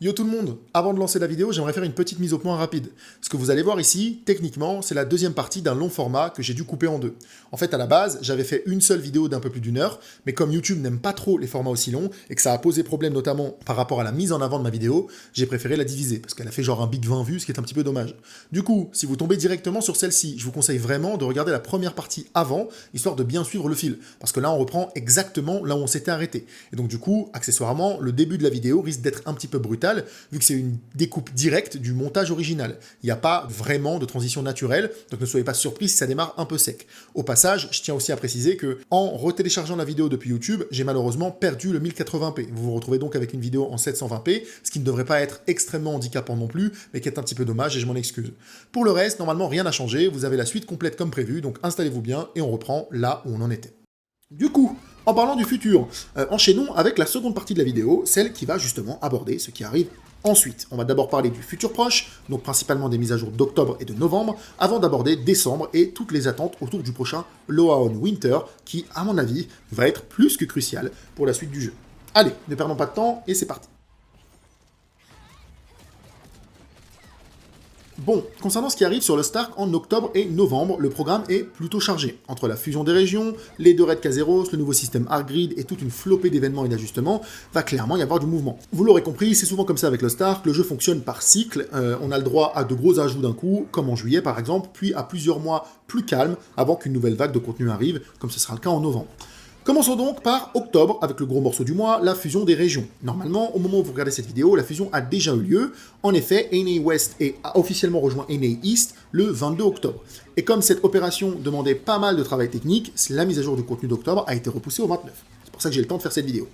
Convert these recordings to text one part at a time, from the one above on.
Yo tout le monde, avant de lancer la vidéo, j'aimerais faire une petite mise au point rapide. Ce que vous allez voir ici, techniquement, c'est la deuxième partie d'un long format que j'ai dû couper en deux. En fait, à la base, j'avais fait une seule vidéo d'un peu plus d'une heure, mais comme YouTube n'aime pas trop les formats aussi longs, et que ça a posé problème notamment par rapport à la mise en avant de ma vidéo, j'ai préféré la diviser, parce qu'elle a fait genre un big 20 vues, ce qui est un petit peu dommage. Du coup, si vous tombez directement sur celle-ci, je vous conseille vraiment de regarder la première partie avant, histoire de bien suivre le fil, parce que là, on reprend exactement là où on s'était arrêté. Et donc du coup, accessoirement, le début de la vidéo risque d'être un petit peu brutal, vu que c'est une découpe directe du montage original. Il n'y a pas vraiment de transition naturelle, donc ne soyez pas surpris si ça démarre un peu sec. Au passage, je tiens aussi à préciser que en retéléchargeant la vidéo depuis YouTube, j'ai malheureusement perdu le 1080p. Vous vous retrouvez donc avec une vidéo en 720p, ce qui ne devrait pas être extrêmement handicapant non plus, mais qui est un petit peu dommage et je m'en excuse. Pour le reste, normalement rien n'a changé, vous avez la suite complète comme prévu, donc installez-vous bien et on reprend là où on en était. Du coup, en parlant du futur, enchaînons avec la seconde partie de la vidéo, celle qui va justement aborder ce qui arrive ensuite. On va d'abord parler du futur proche, donc principalement des mises à jour d'octobre et de novembre, avant d'aborder décembre et toutes les attentes autour du prochain Loaon Winter, qui, à mon avis, va être plus que crucial pour la suite du jeu. Allez, ne perdons pas de temps, et c'est parti. Bon, concernant ce qui arrive sur le Stark en octobre et novembre, le programme est plutôt chargé. Entre la fusion des régions, les deux raids Kazeros, le nouveau système Argrid et toute une flopée d'événements et d'ajustements, va clairement y avoir du mouvement. Vous l'aurez compris, c'est souvent comme ça avec le Stark, le jeu fonctionne par cycle, on a le droit à de gros ajouts d'un coup, comme en juillet par exemple, puis à plusieurs mois plus calmes avant qu'une nouvelle vague de contenu arrive, comme ce sera le cas en novembre. Commençons donc par octobre, avec le gros morceau du mois, la fusion des régions. Normalement, au moment où vous regardez cette vidéo, la fusion a déjà eu lieu. En effet, NA West a officiellement rejoint NA East le 22 octobre. Et comme cette opération demandait pas mal de travail technique, la mise à jour du contenu d'octobre a été repoussée au 29. C'est pour ça que j'ai le temps de faire cette vidéo.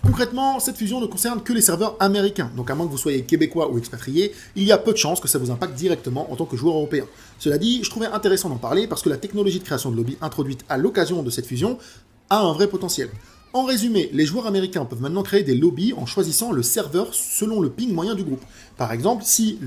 Concrètement, cette fusion ne concerne que les serveurs américains, donc à moins que vous soyez québécois ou expatrié, il y a peu de chances que ça vous impacte directement en tant que joueur européen. Cela dit, je trouvais intéressant d'en parler parce que la technologie de création de lobby introduite à l'occasion de cette fusion a un vrai potentiel. En résumé, les joueurs américains peuvent maintenant créer des lobbies en choisissant le serveur selon le ping moyen du groupe. Par exemple, si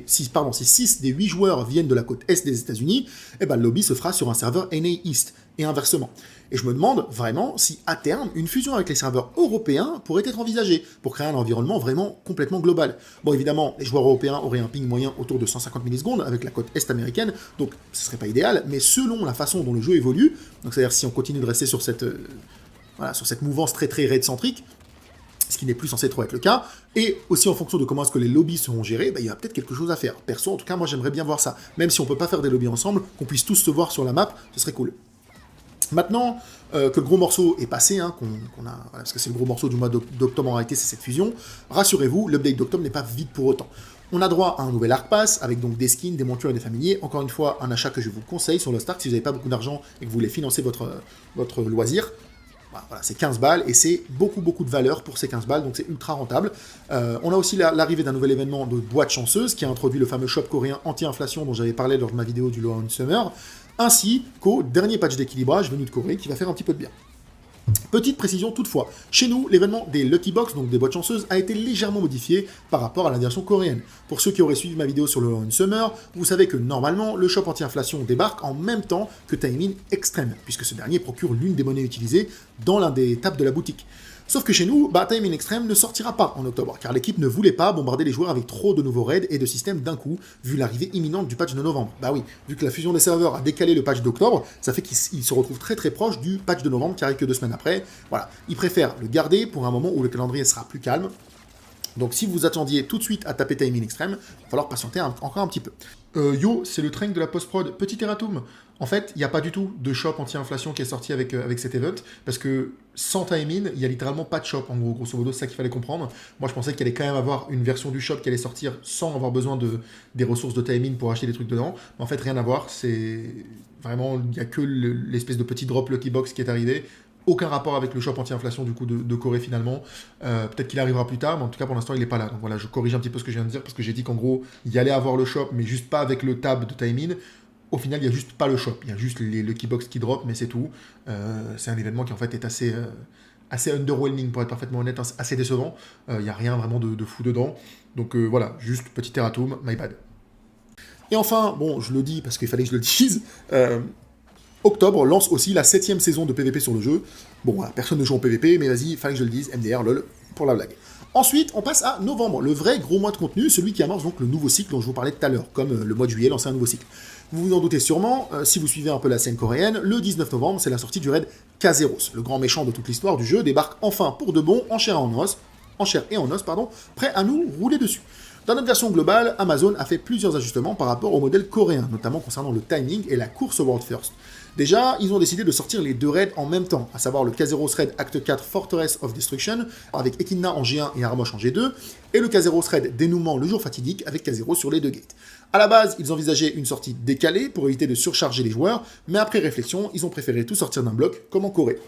6 des 8 joueurs viennent de la côte est des États-Unis, le lobby se fera sur un serveur NA East, et inversement. Et je me demande vraiment si, à terme, une fusion avec les serveurs européens pourrait être envisagée, pour créer un environnement vraiment complètement global. Bon, évidemment, les joueurs européens auraient un ping moyen autour de 150 millisecondes avec la côte est américaine, donc ce serait pas idéal, mais selon la façon dont le jeu évolue, donc c'est-à-dire si on continue de rester sur cette mouvance très raid-centrique, ce qui n'est plus censé trop être le cas, et aussi en fonction de comment est-ce que les lobbies seront gérés, il y a peut-être quelque chose à faire. Perso, en tout cas, moi j'aimerais bien voir ça. Même si on peut pas faire des lobbies ensemble, qu'on puisse tous se voir sur la map, ce serait cool. Maintenant que le gros morceau est passé, parce que c'est le gros morceau du mois d'octobre en réalité, c'est cette fusion, rassurez-vous, l'update d'octobre n'est pas vide pour autant. On a droit à un nouvel Arc Pass, avec donc des skins, des montures et des familiers. Encore une fois, un achat que je vous conseille sur le Stark si vous n'avez pas beaucoup d'argent et que vous voulez financer votre loisir. Voilà, c'est 15 balles et c'est beaucoup de valeur pour ces 15 balles, donc c'est ultra rentable. On a aussi l'arrivée d'un nouvel événement de boîte chanceuse qui a introduit le fameux shop coréen anti-inflation dont j'avais parlé lors de ma vidéo du Low on Summer, ainsi qu'au dernier patch d'équilibrage venu de Corée qui va faire un petit peu de bien. Petite précision toutefois, chez nous, l'événement des Lucky Box, donc des boîtes chanceuses, a été légèrement modifié par rapport à la version coréenne. Pour ceux qui auraient suivi ma vidéo sur le On Summer, vous savez que normalement, le shop anti-inflation débarque en même temps que Time In Extreme, puisque ce dernier procure l'une des monnaies utilisées dans l'un des tables de la boutique. Sauf que chez nous, Time In Extreme ne sortira pas en octobre, car l'équipe ne voulait pas bombarder les joueurs avec trop de nouveaux raids et de systèmes d'un coup, vu l'arrivée imminente du patch de novembre. Bah oui, vu que la fusion des serveurs a décalé le patch d'octobre, ça fait qu'il se retrouve très proche du patch de novembre qui arrive que 2 semaines après. Voilà, ils préfèrent le garder pour un moment où le calendrier sera plus calme. Donc si vous attendiez tout de suite à taper Time In Extreme, il va falloir patienter encore un petit peu. Yo, c'est le train de la post-prod. Petit erratum. En fait, il n'y a pas du tout de shop anti-inflation qui est sorti avec cet event, parce que sans Time In, il n'y a littéralement pas de shop, en gros, grosso modo, c'est ça qu'il fallait comprendre. Moi, je pensais qu'il allait quand même avoir une version du shop qui allait sortir sans avoir besoin des ressources de Time In pour acheter des trucs dedans. Mais en fait, rien à voir, c'est vraiment, il n'y a que l'espèce de petit drop Lucky Box qui est arrivé. Aucun rapport avec le shop anti-inflation du coup de Corée finalement. Peut-être qu'il arrivera plus tard, mais en tout cas pour l'instant il n'est pas là. Donc voilà, je corrige un petit peu ce que je viens de dire parce que j'ai dit qu'en gros il y allait avoir le shop, mais juste pas avec le tab de Time In. Au final, il n'y a juste pas le shop, il y a juste les Lucky Box qui drop, mais c'est tout. C'est un événement qui en fait est assez underwhelming pour être parfaitement honnête, assez décevant. Il n'y a rien vraiment de fou dedans. Donc voilà, juste petit erratum, my bad. Et enfin, bon, je le dis parce qu'il fallait que je le dise, octobre lance aussi la 7ème saison de PvP sur le jeu. Bon, voilà, personne ne joue en PvP, mais vas-y, fallait que je le dise, MDR, lol. pour la blague. Ensuite, on passe à novembre, le vrai gros mois de contenu, celui qui amorce donc le nouveau cycle dont je vous parlais tout à l'heure, comme le mois de juillet lancer un nouveau cycle. Vous vous en doutez sûrement, si vous suivez un peu la scène coréenne, le 19 novembre, c'est la sortie du raid Kazeros. Le grand méchant de toute l'histoire du jeu débarque enfin pour de bon, en chair et en os, prêt à nous rouler dessus. Dans notre version globale, Amazon a fait plusieurs ajustements par rapport au modèle coréen, notamment concernant le timing et la course au World First. Déjà, ils ont décidé de sortir les deux raids en même temps, à savoir le Kazeros Raid Acte 4 Fortress of Destruction, avec Echidna en G1 et Armosh en G2, et le Kazeros Raid Dénouement le jour fatidique, avec Kazeros sur les deux gates. A la base, ils envisageaient une sortie décalée pour éviter de surcharger les joueurs, mais après réflexion, ils ont préféré tout sortir d'un bloc, comme en Corée.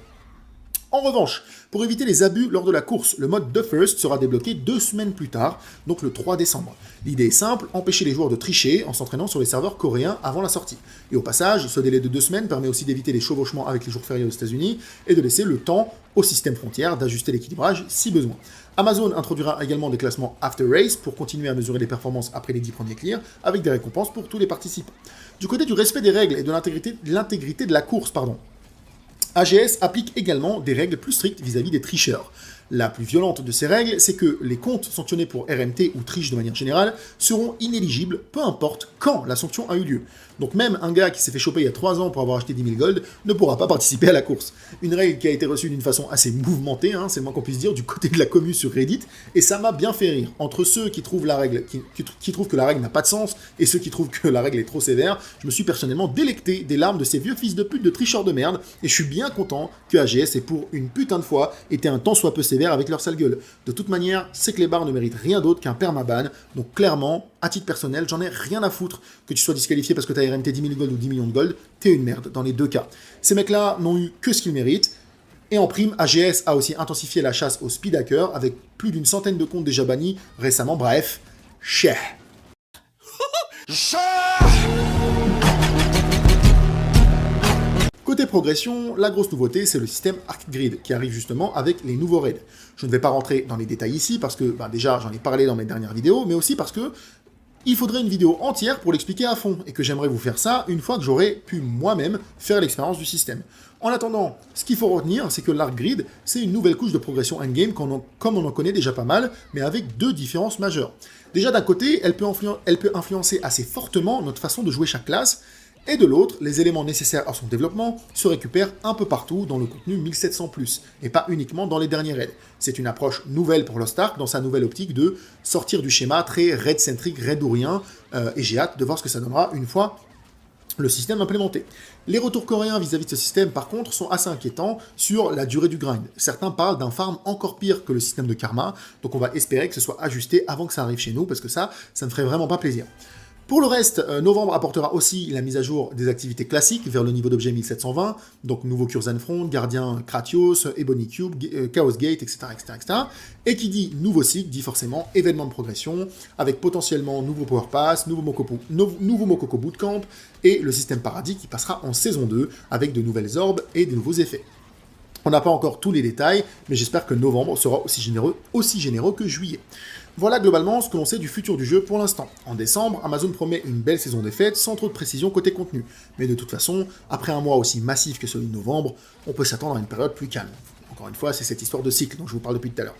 En revanche, pour éviter les abus lors de la course, le mode The First sera débloqué 2 semaines plus tard, donc le 3 décembre. L'idée est simple, empêcher les joueurs de tricher en s'entraînant sur les serveurs coréens avant la sortie. Et au passage, ce délai de 2 semaines permet aussi d'éviter les chevauchements avec les jours fériés aux États-Unis et de laisser le temps au système frontière d'ajuster l'équilibrage si besoin. Amazon introduira également des classements After Race pour continuer à mesurer les performances après les 10 premiers clears, avec des récompenses pour tous les participants. Du côté du respect des règles et de l'intégrité de la course, AGS applique également des règles plus strictes vis-à-vis des tricheurs. La plus violente de ces règles, c'est que les comptes sanctionnés pour RMT ou triche de manière générale seront inéligibles, peu importe quand la sanction a eu lieu. Donc même un gars qui s'est fait choper il y a 3 ans pour avoir acheté 10 000 gold ne pourra pas participer à la course. Une règle qui a été reçue d'une façon assez mouvementée, c'est le moins qu'on puisse dire, du côté de la commu sur Reddit, et ça m'a bien fait rire. Entre ceux qui trouvent la règle, qui trouvent que la règle n'a pas de sens, et ceux qui trouvent que la règle est trop sévère, je me suis personnellement délecté des larmes de ces vieux fils de pute de tricheurs de merde, et je suis bien content que AGS ait pour une putain de fois été un tant soit peu sévère avec leur sale gueule. De toute manière, ces clébards ne méritent rien d'autre qu'un permaban, donc clairement, à titre personnel, j'en ai rien à foutre que tu sois disqualifié parce que t'as RMT 10 000 gold ou 10 millions de gold, t'es une merde dans les deux cas. Ces mecs-là n'ont eu que ce qu'ils méritent, et en prime, AGS a aussi intensifié la chasse aux speed hackers avec plus d'une centaine de comptes déjà bannis récemment, bref, cher. Côté progression, la grosse nouveauté, c'est le système ArcGrid, qui arrive justement avec les nouveaux raids. Je ne vais pas rentrer dans les détails ici, parce que déjà, j'en ai parlé dans mes dernières vidéos, mais aussi parce que il faudrait une vidéo entière pour l'expliquer à fond, et que j'aimerais vous faire ça une fois que j'aurai pu moi-même faire l'expérience du système. En attendant, ce qu'il faut retenir, c'est que l'ArcGrid, c'est une nouvelle couche de progression endgame comme on en connaît déjà pas mal, mais avec 2 différences majeures. Déjà d'un côté, elle peut influencer assez fortement notre façon de jouer chaque classe, et de l'autre, les éléments nécessaires à son développement se récupèrent un peu partout dans le contenu 1700+, et pas uniquement dans les derniers raids. C'est une approche nouvelle pour Lost Ark dans sa nouvelle optique de sortir du schéma très raid-centrique, raidourien, et j'ai hâte de voir ce que ça donnera une fois le système implémenté. Les retours coréens vis-à-vis de ce système, par contre, sont assez inquiétants sur la durée du grind. Certains parlent d'un farm encore pire que le système de karma, donc on va espérer que ce soit ajusté avant que ça arrive chez nous, parce que ça ne ferait vraiment pas plaisir. Pour le reste, novembre apportera aussi la mise à jour des activités classiques vers le niveau d'objet 1720, donc nouveau Curzon Front, Gardien Kratios, Ebony Cube, Chaos Gate, etc., etc. Et qui dit nouveau cycle, dit forcément événement de progression, avec potentiellement nouveau Power Pass, nouveau Mokoko Bootcamp, et le système Paradis qui passera en saison 2, avec de nouvelles orbes et de nouveaux effets. On n'a pas encore tous les détails, mais j'espère que novembre sera aussi généreux que juillet. Voilà globalement ce que l'on sait du futur du jeu pour l'instant. En décembre, Amazon promet une belle saison des fêtes sans trop de précision côté contenu. Mais de toute façon, après un mois aussi massif que celui de novembre, on peut s'attendre à une période plus calme. Encore une fois, c'est cette histoire de cycle dont je vous parle depuis tout à l'heure.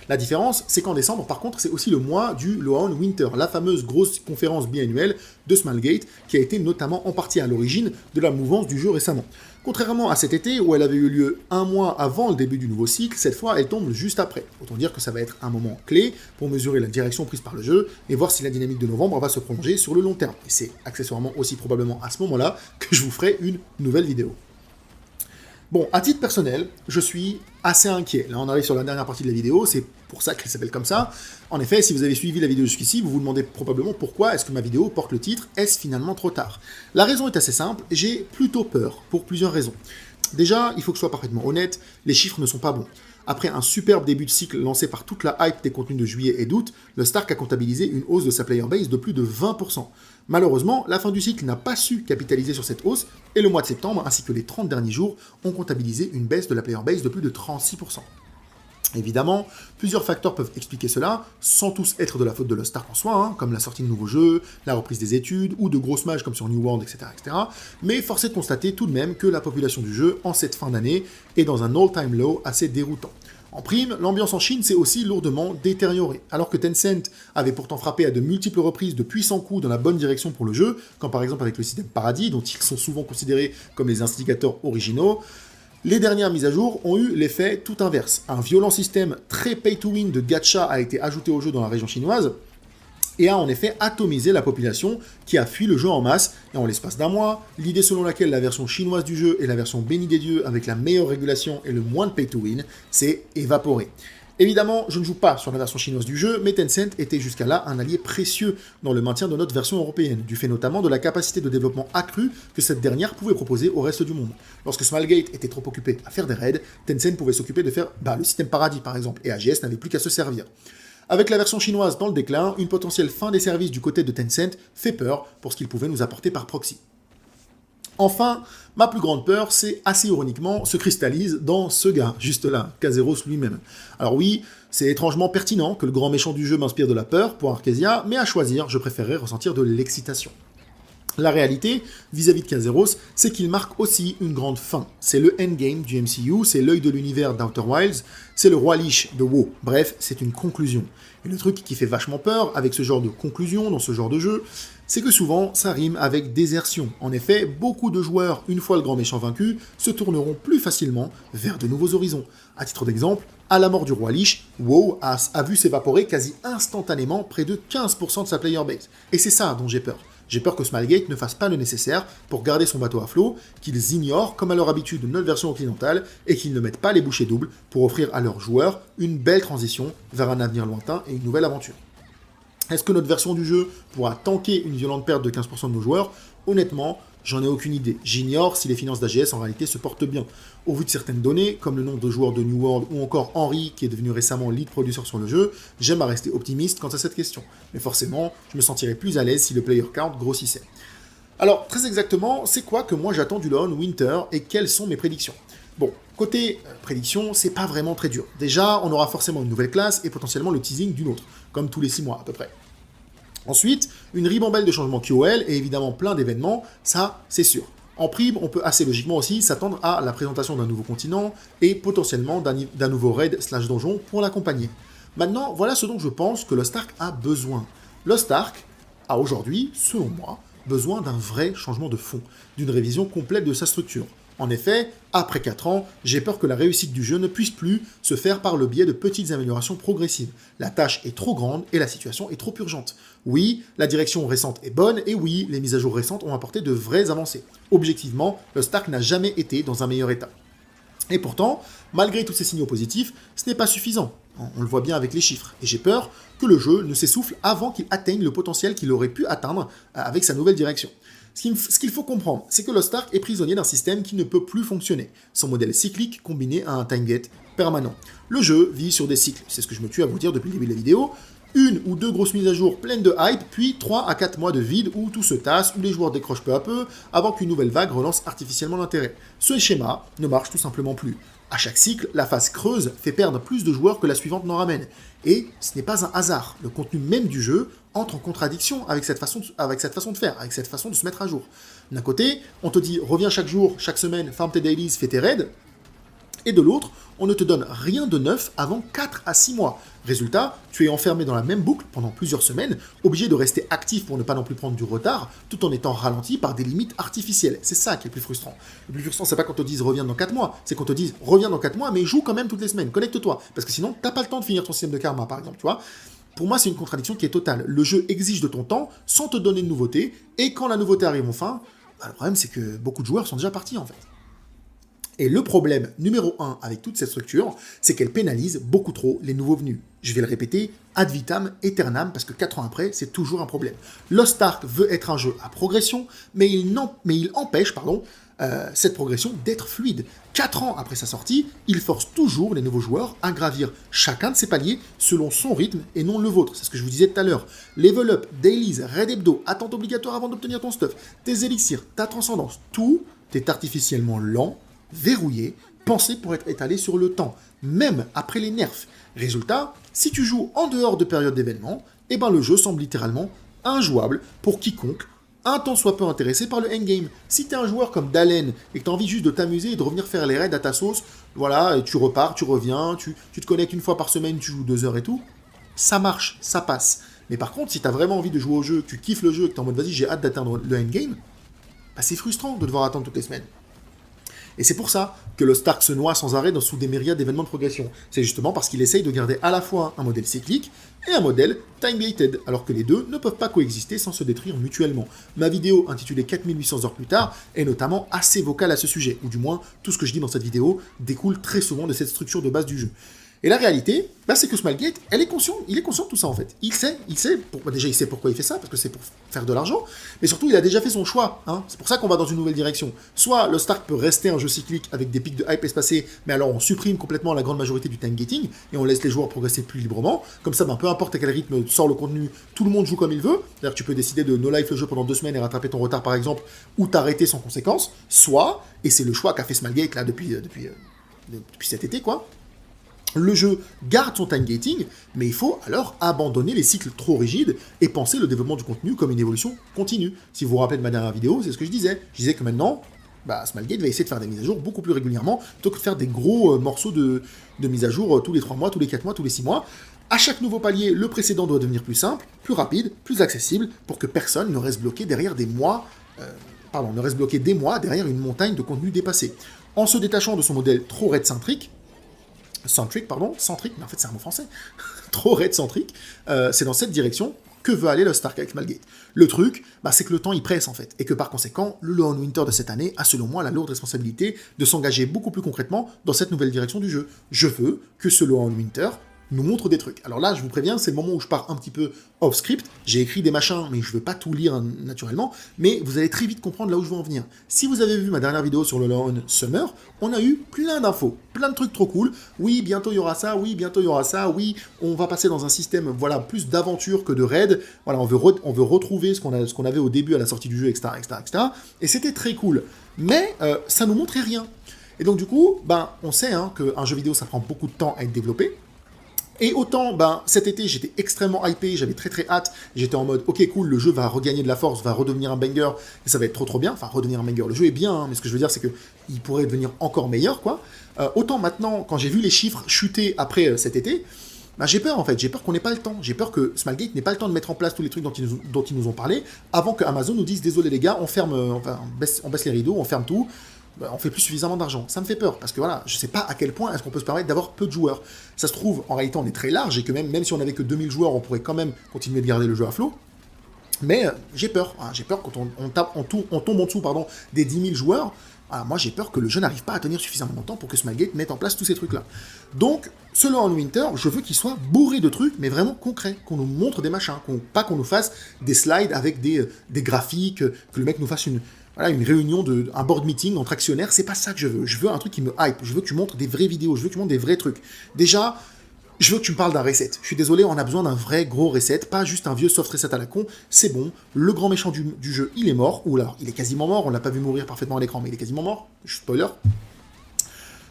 La différence, c'est qu'en décembre, par contre, c'est aussi le mois du Loaon Winter, la fameuse grosse conférence biannuelle de Smilegate, qui a été notamment en partie à l'origine de la mouvance du jeu récemment. Contrairement à cet été, où elle avait eu lieu un mois avant le début du nouveau cycle, cette fois, elle tombe juste après. Autant dire que ça va être un moment clé pour mesurer la direction prise par le jeu et voir si la dynamique de novembre va se prolonger sur le long terme. Et c'est accessoirement aussi probablement à ce moment-là que je vous ferai une nouvelle vidéo. Bon, à titre personnel, je suis assez inquiet. Là, on arrive sur la dernière partie de la vidéo, c'est pour ça qu'elle s'appelle comme ça. En effet, si vous avez suivi la vidéo jusqu'ici, vous vous demandez probablement pourquoi est-ce que ma vidéo porte le titre « Est-ce finalement trop tard ?» La raison est assez simple, j'ai plutôt peur, pour plusieurs raisons. Déjà, il faut que je sois parfaitement honnête, les chiffres ne sont pas bons. Après un superbe début de cycle lancé par toute la hype des contenus de juillet et d'août, le Stark a comptabilisé une hausse de sa player base de plus de 20%. Malheureusement, la fin du cycle n'a pas su capitaliser sur cette hausse, et le mois de septembre, ainsi que les 30 derniers jours, ont comptabilisé une baisse de la player base de plus de 36%. Évidemment, plusieurs facteurs peuvent expliquer cela, sans tous être de la faute de Lost Ark en soi, comme la sortie de nouveaux jeux, la reprise des études, ou de grosses mages comme sur New World, etc., etc. Mais force est de constater tout de même que la population du jeu, en cette fin d'année, est dans un all-time low assez déroutant. En prime, l'ambiance en Chine s'est aussi lourdement détériorée. Alors que Tencent avait pourtant frappé à de multiples reprises de puissants coups dans la bonne direction pour le jeu, comme par exemple avec le système Paradis, dont ils sont souvent considérés comme les instigateurs originaux, les dernières mises à jour ont eu l'effet tout inverse. Un violent système très pay-to-win de gacha a été ajouté au jeu dans la région chinoise, et a en effet atomisé la population qui a fui le jeu en masse, et en l'espace d'un mois, l'idée selon laquelle la version chinoise du jeu est la version bénie des dieux avec la meilleure régulation et le moins de pay-to-win s'est évaporée. Évidemment, je ne joue pas sur la version chinoise du jeu, mais Tencent était jusqu'à là un allié précieux dans le maintien de notre version européenne, du fait notamment de la capacité de développement accrue que cette dernière pouvait proposer au reste du monde. Lorsque Smilegate était trop occupé à faire des raids, Tencent pouvait s'occuper de faire le système Paradis par exemple, et AGS n'avait plus qu'à se servir. Avec la version chinoise dans le déclin, une potentielle fin des services du côté de Tencent fait peur pour ce qu'il pouvait nous apporter par proxy. Enfin, ma plus grande peur, c'est assez ironiquement, se cristallise dans ce gars, juste là, Kazeros lui-même. Alors oui, c'est étrangement pertinent que le grand méchant du jeu m'inspire de la peur pour Arkesia, mais à choisir, je préférerais ressentir de l'excitation. La réalité, vis-à-vis de Kazeros, c'est qu'il marque aussi une grande fin. C'est le endgame du MCU, c'est l'œil de l'univers d'Outer Wilds, c'est le roi Lich de WoW. Bref, c'est une conclusion. Et le truc qui fait vachement peur avec ce genre de conclusion dans ce genre de jeu, c'est que souvent, ça rime avec désertion. En effet, beaucoup de joueurs, une fois le grand méchant vaincu, se tourneront plus facilement vers de nouveaux horizons. À titre d'exemple, à la mort du roi Lich, WoW a vu s'évaporer quasi instantanément près de 15% de sa player base. Et c'est ça dont j'ai peur. J'ai peur que Smilegate ne fasse pas le nécessaire pour garder son bateau à flot, qu'ils ignorent, comme à leur habitude, notre version occidentale, et qu'ils ne mettent pas les bouchées doubles pour offrir à leurs joueurs une belle transition vers un avenir lointain et une nouvelle aventure. Est-ce que notre version du jeu pourra tanker une violente perte de 15% de nos joueurs? Honnêtement, j'en ai aucune idée. J'ignore si les finances d'AGS en réalité se portent bien. Au vu de certaines données, comme le nombre de joueurs de New World ou encore Henry qui est devenu récemment lead producer sur le jeu, j'aime à rester optimiste quant à cette question. Mais forcément, je me sentirais plus à l'aise si le player count grossissait. Alors, très exactement, c'est quoi que moi j'attends du LoL Winter et quelles sont mes prédictions? Bon, côté prédiction, c'est pas vraiment très dur. Déjà, on aura forcément une nouvelle classe et potentiellement le teasing d'une autre, comme tous les 6 mois à peu près. Ensuite, une ribambelle de changements QOL et évidemment plein d'événements, ça c'est sûr. En prime, on peut assez logiquement aussi s'attendre à la présentation d'un nouveau continent et potentiellement d'un nouveau raid/donjon pour l'accompagner. Maintenant, voilà ce dont je pense que Lost Ark a besoin. Lost Ark a aujourd'hui, selon moi, besoin d'un vrai changement de fond, d'une révision complète de sa structure. En effet, après 4 ans, j'ai peur que la réussite du jeu ne puisse plus se faire par le biais de petites améliorations progressives. La tâche est trop grande et la situation est trop urgente. Oui, la direction récente est bonne, et oui, les mises à jour récentes ont apporté de vraies avancées. Objectivement, Lost Ark n'a jamais été dans un meilleur état. Et pourtant, malgré tous ces signaux positifs, ce n'est pas suffisant. On le voit bien avec les chiffres. Et j'ai peur que le jeu ne s'essouffle avant qu'il atteigne le potentiel qu'il aurait pu atteindre avec sa nouvelle direction. Ce qu'il faut comprendre, c'est que Lost Ark est prisonnier d'un système qui ne peut plus fonctionner. Son modèle cyclique combiné à un timegate permanent. Le jeu vit sur des cycles, c'est ce que je me tue à vous dire depuis le début de la vidéo. Une ou deux grosses mises à jour pleines de hype, puis 3 à 4 mois de vide où tout se tasse, où les joueurs décrochent peu à peu, avant qu'une nouvelle vague relance artificiellement l'intérêt. Ce schéma ne marche tout simplement plus. À chaque cycle, la phase creuse fait perdre plus de joueurs que la suivante n'en ramène. Et ce n'est pas un hasard. Le contenu même du jeu entre en contradiction avec cette façon de faire, avec cette façon de se mettre à jour. D'un côté, on te dit reviens chaque jour, chaque semaine, farm tes dailies, fais tes raids. Et de l'autre, on ne te donne rien de neuf avant 4 à 6 mois. Résultat, tu es enfermé dans la même boucle pendant plusieurs semaines, obligé de rester actif pour ne pas non plus prendre du retard, tout en étant ralenti par des limites artificielles. C'est ça qui est le plus frustrant. Le plus frustrant, c'est pas qu'on te dise reviens dans 4 mois, c'est qu'on te dise reviens dans 4 mois, mais joue quand même toutes les semaines, connecte-toi. Parce que sinon, t'as pas le temps de finir ton système de karma, par exemple, tu vois. Pour moi, c'est une contradiction qui est totale. Le jeu exige de ton temps sans te donner de nouveauté, et quand la nouveauté arrive enfin, le problème c'est que beaucoup de joueurs sont déjà partis en fait. Et le problème numéro 1 avec toute cette structure, c'est qu'elle pénalise beaucoup trop les nouveaux venus. Je vais le répéter, ad vitam aeternam, parce que 4 ans après, c'est toujours un problème. Lost Ark veut être un jeu à progression, mais il empêche cette progression d'être fluide. 4 ans après sa sortie, il force toujours les nouveaux joueurs à gravir chacun de ses paliers selon son rythme et non le vôtre. C'est ce que je vous disais tout à l'heure. Level up, dailies, raid hebdo, attente obligatoire avant d'obtenir ton stuff, tes élixirs, ta transcendance, tout est artificiellement lent, verrouillé, pensé pour être étalé sur le temps, même après les nerfs. Résultat, si tu joues en dehors de période d'événement, le jeu semble littéralement injouable pour quiconque un tant soit peu intéressé par le endgame. Si t'es un joueur comme Dalen et que t'as envie juste de t'amuser et de revenir faire les raids à ta sauce, voilà, et tu repars, tu reviens, tu te connectes une fois par semaine, tu joues 2 heures et tout, ça marche, ça passe. Mais par contre, si t'as vraiment envie de jouer au jeu, que tu kiffes le jeu, que t'es en mode vas-y, j'ai hâte d'atteindre le endgame, bah c'est frustrant de devoir attendre toutes les semaines. Et c'est pour ça que le Stark se noie sans arrêt sous des myriades d'événements de progression. C'est justement parce qu'il essaye de garder à la fois un modèle cyclique et un modèle time-gated, alors que les deux ne peuvent pas coexister sans se détruire mutuellement. Ma vidéo intitulée 4800 heures plus tard est notamment assez vocale à ce sujet, ou du moins tout ce que je dis dans cette vidéo découle très souvent de cette structure de base du jeu. Et la réalité, bah, c'est que Smilegate, il est conscient de tout ça en fait. Il sait, déjà il sait pourquoi il fait ça, parce que c'est pour faire de l'argent, mais surtout il a déjà fait son choix. Hein. C'est pour ça qu'on va dans une nouvelle direction. Soit le Stark peut rester un jeu cyclique avec des pics de hype espacés, mais alors on supprime complètement la grande majorité du time gating, et on laisse les joueurs progresser plus librement. Comme ça, bah, peu importe à quel rythme sort le contenu, tout le monde joue comme il veut. C'est-à-dire que tu peux décider de no-life le jeu pendant 2 semaines et rattraper ton retard par exemple, ou t'arrêter sans conséquence. Soit, et c'est le choix qu'a fait Smilegate là depuis cet été quoi, le jeu garde son time gating, mais il faut alors abandonner les cycles trop rigides et penser le développement du contenu comme une évolution continue. Si vous vous rappelez de ma dernière vidéo, c'est ce que je disais. Je disais que maintenant, bah, Smilegate va essayer de faire des mises à jour beaucoup plus régulièrement, plutôt que de faire des gros morceaux de mise à jour tous les 3 mois, tous les 4 mois, tous les 6 mois. À chaque nouveau palier, le précédent doit devenir plus simple, plus rapide, plus accessible, pour que personne ne reste bloqué derrière des mois, derrière une montagne de contenu dépassé. En se détachant de son modèle trop raid-centrique, mais en fait c'est un mot français, trop raid-centrique, c'est dans cette direction que veut aller le Stark avec Smilegate. Le truc, bah, c'est que le temps il presse en fait, et que par conséquent, le Law on Winter de cette année a selon moi la lourde responsabilité de s'engager beaucoup plus concrètement dans cette nouvelle direction du jeu. Je veux que ce Law on Winter nous montre des trucs. Alors là, je vous préviens, c'est le moment où je pars un petit peu off script, j'ai écrit des machins, mais je ne vais pas tout lire naturellement, mais vous allez très vite comprendre là où je veux en venir. Si vous avez vu ma dernière vidéo sur le Lawn Summer, on a eu plein d'infos, plein de trucs trop cool. Oui, bientôt il y aura ça, oui, bientôt il y aura ça, oui, on va passer dans un système, voilà, plus d'aventure que de raid, voilà, on veut retrouver ce qu'on avait au début à la sortie du jeu, etc., etc., etc., et c'était très cool. Mais ça nous montrait rien. Et donc du coup, ben, on sait hein, qu'un jeu vidéo, ça prend beaucoup de temps à être développé. Et autant, ben, cet été, j'étais extrêmement hypé, j'avais très très hâte, j'étais en mode, ok cool, le jeu va regagner de la force, va redevenir un banger, et ça va être trop trop bien, enfin redevenir un banger, le jeu est bien, hein, mais ce que je veux dire c'est qu'il pourrait devenir encore meilleur, quoi. Autant maintenant, quand j'ai vu les chiffres chuter après cet été, ben, j'ai peur en fait, j'ai peur qu'on n'ait pas le temps, j'ai peur que Smilegate n'ait pas le temps de mettre en place tous les trucs dont ils nous ont parlé, avant que Amazon nous dise, désolé les gars, on baisse les rideaux, on ferme tout, on fait plus suffisamment d'argent. Ça me fait peur, parce que voilà, je sais pas à quel point est-ce qu'on peut se permettre d'avoir peu de joueurs. Ça se trouve, en réalité, on est très large, et que même si on n'avait que 2000 joueurs, on pourrait quand même continuer de garder le jeu à flot. Mais j'ai peur, hein, j'ai peur quand on tombe en dessous des 10 000 joueurs. Alors moi j'ai peur que le jeu n'arrive pas à tenir suffisamment longtemps pour que Smilegate mette en place tous ces trucs-là. Donc, ce Law on Winter, je veux qu'il soit bourré de trucs, mais vraiment concrets, qu'on nous montre des machins, pas qu'on nous fasse des slides avec des graphiques, que le mec nous fasse une réunion, un board meeting entre actionnaires, c'est pas ça que je veux. Je veux un truc qui me hype, je veux que tu montres des vraies vidéos, je veux que tu montres des vrais trucs. Déjà, je veux que tu me parles d'un reset. Je suis désolé, on a besoin d'un vrai gros reset, pas juste un vieux soft reset à la con, c'est bon, le grand méchant du jeu, il est mort, ou alors, il est quasiment mort, on l'a pas vu mourir parfaitement à l'écran, mais il est quasiment mort, spoiler.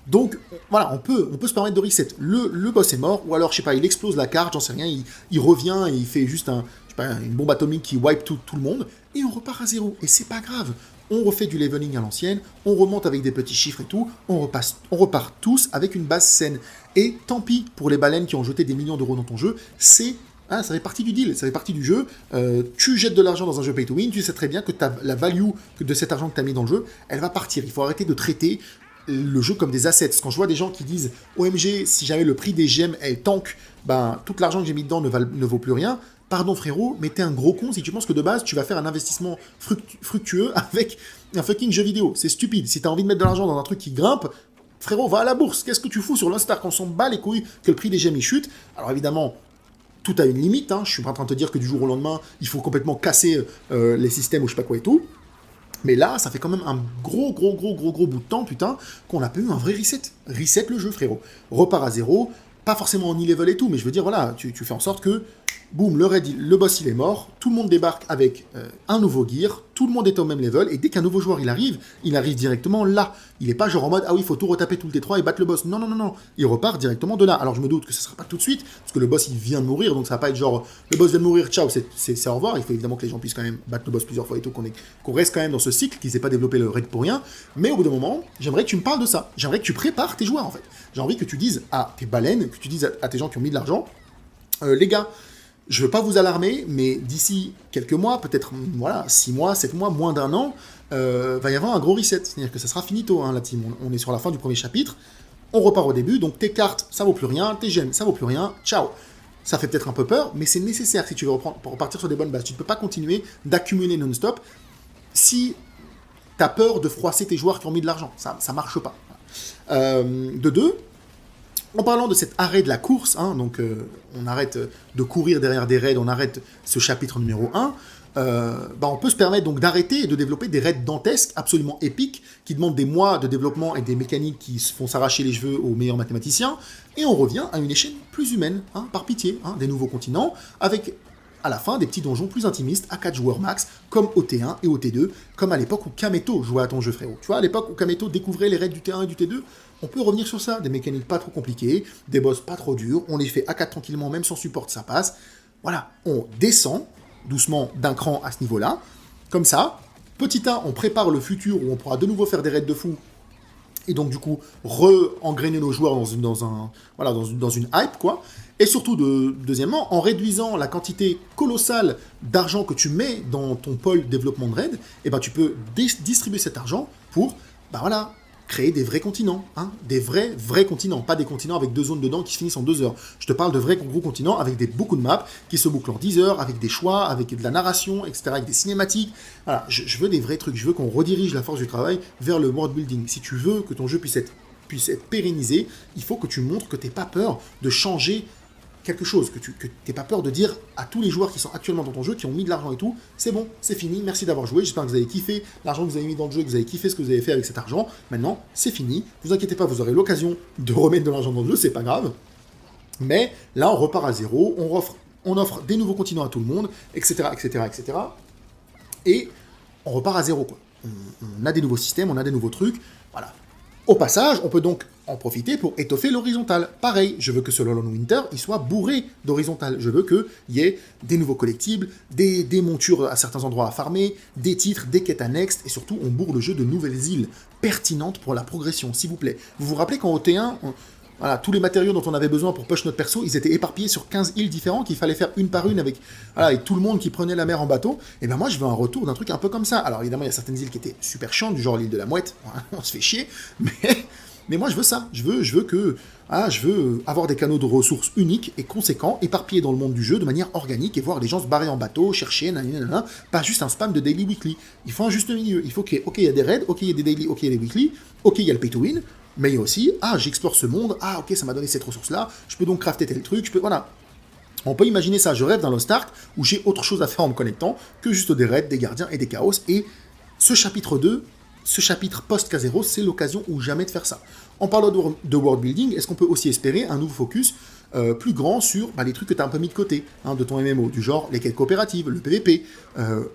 Donc, voilà, on peut se permettre de reset. Le boss est mort, ou alors, je sais pas, il explose la carte, j'en sais rien, il revient et il fait juste une bombe atomique qui wipe tout le monde, et on repart à zéro. Et c'est pas grave. On refait du leveling à l'ancienne, on remonte avec des petits chiffres et tout, on repart tous avec une base saine. Et tant pis pour les baleines qui ont jeté des millions d'euros dans ton jeu, ça fait partie du deal, ça fait partie du jeu. Tu jettes de l'argent dans un jeu pay to win, tu sais très bien que la value de cet argent que tu as mis dans le jeu, elle va partir. Il faut arrêter de traiter le jeu comme des assets. Quand je vois des gens qui disent OMG, si jamais le prix des gemmes elle tank, ben tout l'argent que j'ai mis dedans ne vaut plus rien. Pardon frérot, mais t'es un gros con si tu penses que de base tu vas faire un investissement fructueux avec un fucking jeu vidéo. C'est stupide. Si t'as envie de mettre de l'argent dans un truc qui grimpe, frérot, va à la bourse. Qu'est-ce que tu fous sur l'Instar quand on s'en bat les couilles que le prix des gemmes il chute? Alors évidemment, tout a une limite. Hein. Je suis pas en train de te dire que du jour au lendemain, il faut complètement casser les systèmes ou je sais pas quoi et tout. Mais là, ça fait quand même un gros bout de temps, putain, qu'on a pas eu un vrai reset. Reset le jeu, frérot. Repart à zéro. Pas forcément en e-level et tout, mais je veux dire, voilà, tu fais en sorte que boum, le boss il est mort, tout le monde débarque avec un nouveau gear, tout le monde est au même level, et dès qu'un nouveau joueur il arrive directement là. Il n'est pas genre en mode, ah oui, il faut tout retaper tout le T3 et battre le boss. Non, non, non, non, il repart directement de là. Alors je me doute que ce ne sera pas tout de suite, parce que le boss il vient de mourir, donc ça va pas être genre, le boss vient de mourir, ciao, c'est au revoir. Il faut évidemment que les gens puissent quand même battre le boss plusieurs fois et tout, qu'on reste quand même dans ce cycle, qu'ils n'aient pas développé le raid pour rien. Mais au bout d'un moment, j'aimerais que tu me parles de ça. J'aimerais que tu prépares tes joueurs en fait. J'ai envie que tu dises à tes baleines, que tu dises à tes gens qui ont mis de l'argent, les gars, je ne veux pas vous alarmer, mais d'ici quelques mois, peut-être 6 mois, 7 mois, moins d'un an, va y avoir un gros reset. C'est-à-dire que ça sera finito, hein, la team. On est sur la fin du premier chapitre, on repart au début, donc tes cartes, ça vaut plus rien, tes gemmes, ça vaut plus rien, ciao. Ça fait peut-être un peu peur, mais c'est nécessaire si tu veux repartir sur des bonnes bases. Tu ne peux pas continuer d'accumuler non-stop si tu as peur de froisser tes joueurs qui ont mis de l'argent. Ça ne marche pas. De deux, en parlant de cet arrêt de la course, hein, donc on arrête de courir derrière des raids, on arrête ce chapitre numéro 1, on peut se permettre donc d'arrêter et de développer des raids dantesques absolument épiques qui demandent des mois de développement et des mécaniques qui se font s'arracher les cheveux aux meilleurs mathématiciens, et on revient à une échelle plus humaine, hein, par pitié, hein, des nouveaux continents, avec à la fin des petits donjons plus intimistes à 4 joueurs max, comme au T1 et au T2, comme à l'époque où Kameto jouait à ton jeu, frérot. Tu vois, à l'époque où Kameto découvrait les raids du T1 et du T2, on peut revenir sur ça, des mécaniques pas trop compliquées, des boss pas trop durs, on les fait à 4 tranquillement, même sans support, ça passe. Voilà, on descend doucement d'un cran à ce niveau-là. Comme ça, petit 1, on prépare le futur où on pourra de nouveau faire des raids de fou, et donc du coup, re-engrainer nos joueurs dans une hype, quoi. Et surtout, deuxièmement, en réduisant la quantité colossale d'argent que tu mets dans ton pôle développement de raid, tu peux distribuer cet argent pour, créer des vrais continents, hein, des vrais continents, pas des continents avec 2 zones dedans qui se finissent en 2 heures. Je te parle de vrais gros continents avec beaucoup de maps qui se bouclent en 10 heures, avec des choix, avec de la narration, etc., avec des cinématiques. Voilà, je veux des vrais trucs, je veux qu'on redirige la force du travail vers le world building. Si tu veux que ton jeu puisse être pérennisé, il faut que tu montres que tu n'aies pas peur de changer quelque chose, que tu n'aies pas peur de dire à tous les joueurs qui sont actuellement dans ton jeu, qui ont mis de l'argent et tout, c'est bon, c'est fini, merci d'avoir joué, j'espère que vous avez kiffé l'argent que vous avez mis dans le jeu, que vous avez kiffé ce que vous avez fait avec cet argent, maintenant, c'est fini, vous inquiétez pas, vous aurez l'occasion de remettre de l'argent dans le jeu, c'est pas grave, mais là, on repart à zéro, on offre des nouveaux continents à tout le monde, etc., etc., etc., et on repart à zéro, quoi. On a des nouveaux systèmes, on a des nouveaux trucs, voilà. Au passage, on peut donc en profiter pour étoffer l'horizontale. Pareil, je veux que ce LoL on Winter, il soit bourré d'horizontale. Je veux qu'il y ait des nouveaux collectibles, des montures à certains endroits à farmer, des titres, des quêtes annexes, et surtout, on bourre le jeu de nouvelles îles pertinentes pour la progression, s'il vous plaît. Vous vous rappelez qu'en OT1, tous les matériaux dont on avait besoin pour push notre perso, ils étaient éparpillés sur 15 îles différentes qu'il fallait faire une par une avec tout le monde qui prenait la mer en bateau. Et moi, je veux un retour d'un truc un peu comme ça. Alors évidemment, il y a certaines îles qui étaient super chiantes, du genre l'île de la Mouette, on se fait chier, mais moi, je veux ça. Je veux avoir des canaux de ressources uniques et conséquents, éparpillés dans le monde du jeu de manière organique et voir les gens se barrer en bateau, chercher, nanana, pas juste un spam de daily weekly. Il faut un juste milieu. Il faut qu'il y ait des raids, il y a des daily, il y a des weekly, il y a le pay to win, mais il y a aussi, j'explore ce monde, ça m'a donné cette ressource-là, je peux donc crafter tel truc, voilà. On peut imaginer ça, je rêve d'un Lost Ark où j'ai autre chose à faire en me connectant que juste des raids, des gardiens et des chaos, et ce chapitre 2, ce chapitre post-K0, c'est l'occasion ou jamais de faire ça. En parlant de world building, est-ce qu'on peut aussi espérer un nouveau focus plus grand sur les trucs que tu as un peu mis de côté de ton MMO, du genre les quêtes coopératives, le PVP,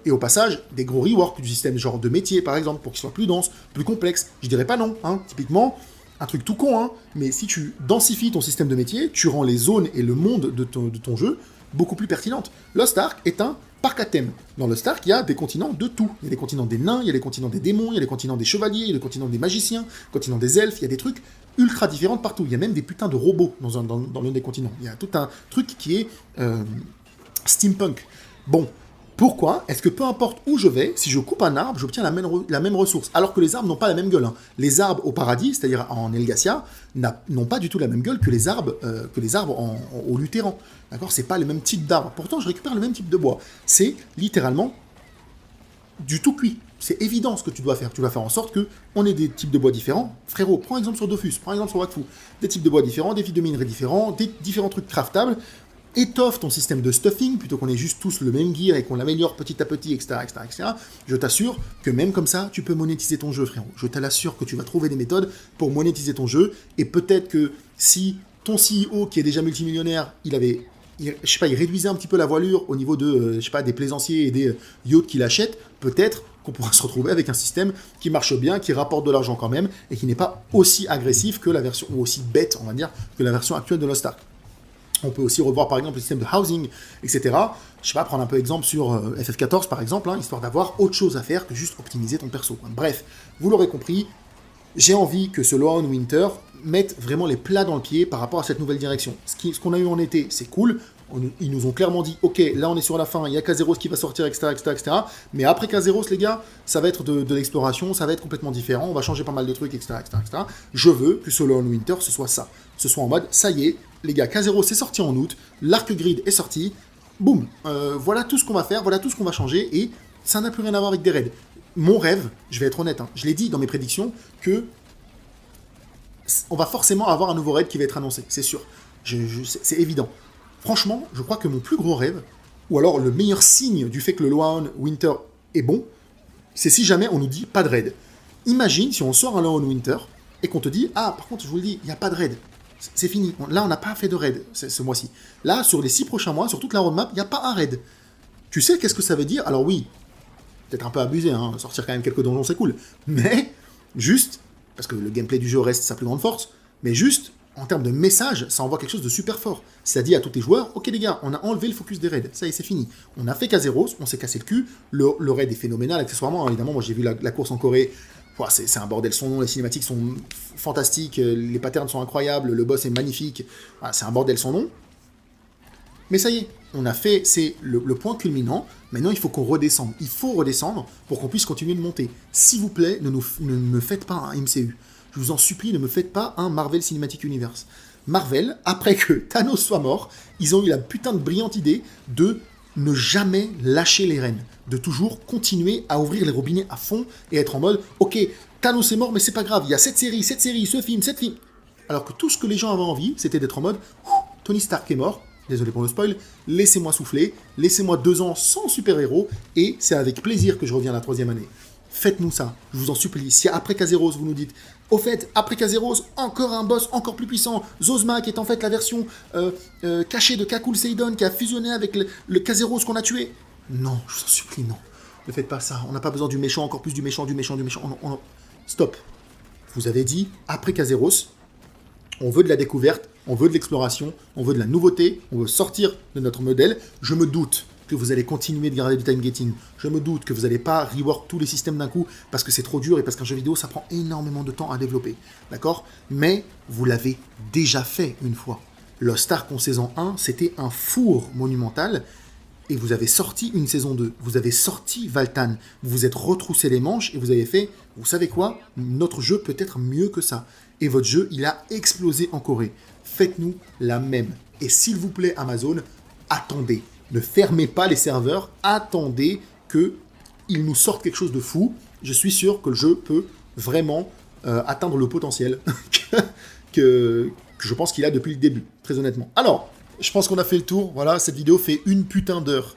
et au passage, des gros reworks du système genre de métier, par exemple, pour qu'il soit plus dense, plus complexe. Je dirais pas non, typiquement, un truc tout con, mais si tu densifies ton système de métier, tu rends les zones et le monde de ton jeu beaucoup plus pertinentes. Lost Ark est un parc à thème. Dans Lost Ark, il y a des continents de tout. Il y a des continents des nains, il y a des continents des démons, il y a des continents des chevaliers, il y a des continents des magiciens, continents des elfes, il y a des trucs ultra différents partout. Il y a même des putains de robots dans l'un des continents. Il y a tout un truc qui est steampunk. Bon, pourquoi est-ce que peu importe où je vais, si je coupe un arbre, j'obtiens la même ressource, alors que les arbres n'ont pas la même gueule. Les arbres au paradis, c'est-à-dire en Elgacia, n'ont pas du tout la même gueule que les arbres au Lutéran. D'accord, c'est pas le même type d'arbre. Pourtant, je récupère le même type de bois. C'est littéralement du tout cuit. C'est évident ce que tu dois faire. Tu dois faire en sorte qu'on ait des types de bois différents. Frérot, prends exemple sur Dofus, prends exemple sur Wakfu. Des types de bois différents, des types de minerais différents, des différents trucs craftables. Étoffe ton système de stuffing, plutôt qu'on ait juste tous le même gear et qu'on l'améliore petit à petit, etc., etc., etc. Je t'assure que même comme ça, tu peux monétiser ton jeu, frérot. Je te l'assure que tu vas trouver des méthodes pour monétiser ton jeu. Et peut-être que si ton CEO, qui est déjà multimillionnaire, il avait je sais pas, il réduisait un petit peu la voilure au niveau de, je sais pas, des plaisanciers et des yachts qu'il achète, peut-être qu'on pourra se retrouver avec un système qui marche bien, qui rapporte de l'argent quand même, et qui n'est pas aussi agressif que la version, ou aussi bête, on va dire, que la version actuelle de Lost Ark. On peut aussi revoir par exemple le système de housing, etc. Je sais pas, prendre un peu exemple sur FF14 par exemple, hein, histoire d'avoir autre chose à faire que juste optimiser ton perso. Bref, vous l'aurez compris, j'ai envie que ce Lorn Winter mette vraiment les plats dans le pied par rapport à cette nouvelle direction. Ce qu'on a eu en été, c'est cool. Ils nous ont clairement dit, ok, là on est sur la fin, il y a Kazeros qui va sortir, etc., etc., etc. Mais après Kazeros, les gars, ça va être de l'exploration, ça va être complètement différent, on va changer pas mal de trucs, etc., etc., etc. Je veux que ce Lorn Winter, ce soit ça. Ce soit en mode, ça y est, les gars, Kazeros est sorti en août, l'arc grid est sorti, boum, voilà tout ce qu'on va faire, voilà tout ce qu'on va changer, et ça n'a plus rien à voir avec des raids. Mon rêve, je vais être honnête, hein, je l'ai dit dans mes prédictions, que on va forcément avoir un nouveau raid qui va être annoncé, c'est sûr. C'est évident. Franchement, je crois que mon plus gros rêve, ou alors le meilleur signe du fait que le Lorn Winter est bon, c'est si jamais on nous dit pas de raid. Imagine si on sort un Lorn Winter et qu'on te dit, ah par contre je vous le dis, il n'y a pas de raid. C'est fini. Là on n'a pas fait de raid ce mois-ci. Là, sur les 6 prochains mois, sur toute la roadmap, il n'y a pas un raid. Tu sais qu'est-ce que ça veut dire? Alors oui, peut-être un peu abusé, hein, sortir quand même quelques donjons c'est cool, mais juste, parce que le gameplay du jeu reste sa plus grande force, mais juste, en termes de message, ça envoie quelque chose de super fort. Ça dit à tous les joueurs, ok les gars, on a enlevé le focus des raids, ça y est, c'est fini. On a fait Kazeros, on s'est cassé le cul, le raid est phénoménal, accessoirement, hein, évidemment, moi j'ai vu la course en Corée, c'est un bordel son nom, les cinématiques sont fantastiques, les patterns sont incroyables, le boss est magnifique, c'est un bordel son nom. Mais ça y est, on a fait, c'est le point culminant. Maintenant, il faut qu'on redescende. Il faut redescendre pour qu'on puisse continuer de monter. S'il vous plaît, ne me faites pas un MCU. Je vous en supplie, ne me faites pas un Marvel Cinematic Universe. Marvel, après que Thanos soit mort, ils ont eu la putain de brillante idée de ne jamais lâcher les rênes. De toujours continuer à ouvrir les robinets à fond et être en mode, ok, Thanos est mort, mais c'est pas grave, il y a cette série, ce film, cette film. Alors que tout ce que les gens avaient envie, c'était d'être en mode, Tony Stark est mort, désolé pour le spoil, laissez-moi souffler, laissez-moi 2 ans sans super-héros, et c'est avec plaisir que je reviens la 3e année. Faites-nous ça, je vous en supplie. Si après Kazeros, vous nous dites, au fait, après Kazeros, encore un boss encore plus puissant, Zozma, qui est en fait la version cachée de Kakul Seidon, qui a fusionné avec le Kazeros qu'on a tué. Non, je vous en supplie, non. Ne faites pas ça, on n'a pas besoin du méchant, encore plus du méchant. Stop. Vous avez dit, après Kazeros, on veut de la découverte, on veut de l'exploration, on veut de la nouveauté, on veut sortir de notre modèle. Je me doute que vous allez continuer de garder du time gating. Je me doute que vous n'allez pas rework tous les systèmes d'un coup parce que c'est trop dur et parce qu'un jeu vidéo, ça prend énormément de temps à développer. D'accord? Mais vous l'avez déjà fait une fois. Lost Ark en saison 1, c'était un four monumental. Et vous avez sorti une saison 2, vous avez sorti Valtan, vous vous êtes retroussé les manches et vous avez fait, vous savez quoi, notre jeu peut être mieux que ça. Et votre jeu, il a explosé en Corée. Faites-nous la même. Et s'il vous plaît, Amazon, attendez. Ne fermez pas les serveurs, attendez qu'ils nous sortent quelque chose de fou. Je suis sûr que le jeu peut vraiment atteindre le potentiel que je pense qu'il a depuis le début, très honnêtement. Alors, je pense qu'on a fait le tour. Voilà, cette vidéo fait une putain d'heure.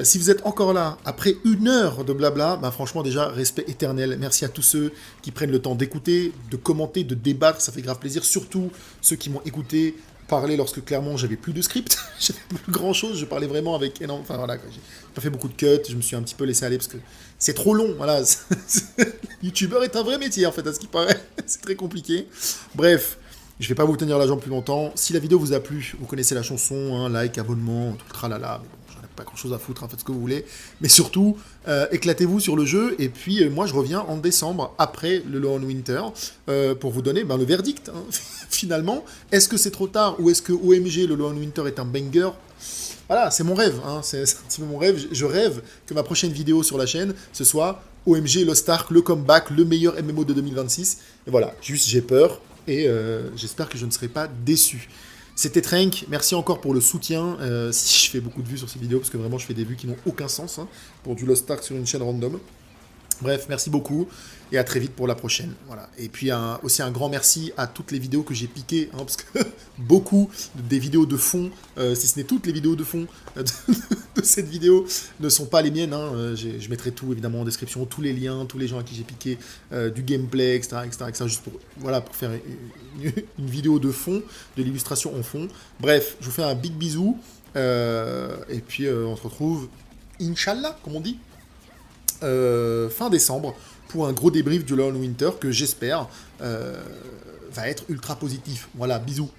Si vous êtes encore là, après 1 heure de blabla, bah franchement déjà, respect éternel. Merci à tous ceux qui prennent le temps d'écouter, de commenter, de débattre, ça fait grave plaisir. Surtout ceux qui m'ont écouté parler lorsque clairement j'avais plus de script, j'avais plus grand chose, je parlais vraiment avec énorme... Enfin voilà, j'ai pas fait beaucoup de cuts, je me suis un petit peu laissé aller parce que c'est trop long, voilà. YouTubeur est un vrai métier en fait, à ce qui paraît, c'est très compliqué. Bref, je vais pas vous tenir la jambe plus longtemps. Si la vidéo vous a plu, vous connaissez la chanson, hein, like, abonnement, tout le tralala, mais bon, j'en ai pas grand chose à foutre, hein, faites ce que vous voulez. Mais surtout, éclatez-vous sur le jeu, et puis moi je reviens en décembre, après le Lorn Winter, pour vous donner le verdict, hein. Finalement. Est-ce que c'est trop tard, ou est-ce que OMG, le Lorn Winter est un banger? Voilà, c'est mon rêve, hein, c'est un petit peu mon rêve. Je rêve que ma prochaine vidéo sur la chaîne, ce soit OMG, Lost Ark, le comeback, le meilleur MMO de 2026. Et voilà, juste j'ai peur, et j'espère que je ne serai pas déçu. C'était Trenk, merci encore pour le soutien, si je fais beaucoup de vues sur ces vidéos, parce que vraiment je fais des vues qui n'ont aucun sens, hein, pour du Lost Ark sur une chaîne random. Bref, merci beaucoup, et à très vite pour la prochaine. Voilà. Et puis aussi un grand merci à toutes les vidéos que j'ai piquées, hein, parce que beaucoup des vidéos de fond, si ce n'est toutes les vidéos de fond de cette vidéo, ne sont pas les miennes. Hein. Je mettrai tout évidemment en description, tous les liens, tous les gens à qui j'ai piqué, du gameplay, etc., juste pour, voilà, pour faire une vidéo de fond, de l'illustration en fond. Bref, je vous fais un big bisou. Et puis on se retrouve, Inch'Allah, comme on dit, fin décembre, pour un gros débrief du Lone Winter que j'espère va être ultra positif. Voilà, bisous.